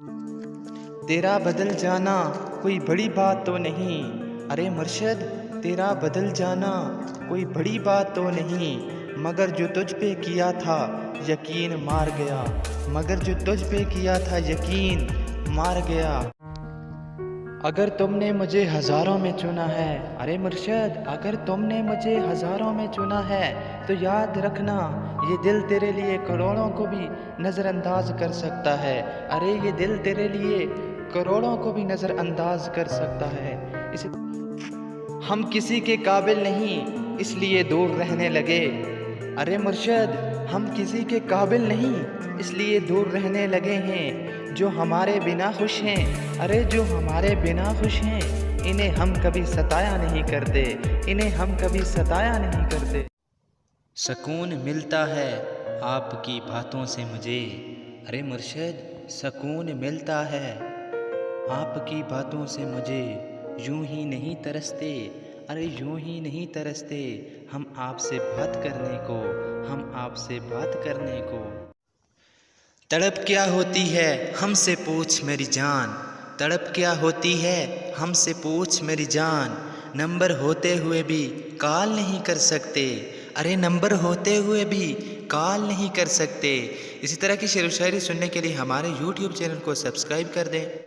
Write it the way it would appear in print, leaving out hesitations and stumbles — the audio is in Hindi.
तेरा बदल जाना कोई बड़ी बात तो नहीं। अरे मुर्शद, तेरा बदल जाना कोई बड़ी बात तो नहीं। मगर जो तुझ पे किया था यकीन मार गया। मगर जो तुझ पे किया था यकीन मार गया। अगर तुमने मुझे हज़ारों में चुना है, अरे मुर्शद, अगर तुमने मुझे हज़ारों में चुना है तो याद रखना ये दिल तेरे लिए करोड़ों को भी नज़रअंदाज कर सकता है। अरे ये दिल तेरे लिए करोड़ों को भी नज़रअंदाज कर सकता है। इसे हम किसी के काबिल नहीं इसलिए दूर रहने लगे। अरे मुर्शद, हम किसी के काबिल नहीं इसलिए दूर रहने लगे हैं। जो हमारे बिना खुश हैं, अरे जो हमारे बिना खुश हैं, इन्हें हम कभी सताया नहीं करते। इन्हें हम कभी सताया नहीं करते। सुकून मिलता है आपकी बातों से मुझे। अरे मुर्शद, सुकून मिलता है आपकी बातों से मुझे। यूं ही नहीं तरसते, अरे यूं ही नहीं तरसते हम आपसे बात करने को, हम आपसे बात करने को। तड़प क्या होती है हमसे पूछ मेरी जान। तड़प क्या होती है हमसे पूछ मेरी जान। नंबर होते हुए भी कॉल नहीं कर सकते। अरे नंबर होते हुए भी कॉल नहीं कर सकते। इसी तरह की शेर व शायरी सुनने के लिए हमारे YouTube चैनल को सब्सक्राइब कर दें।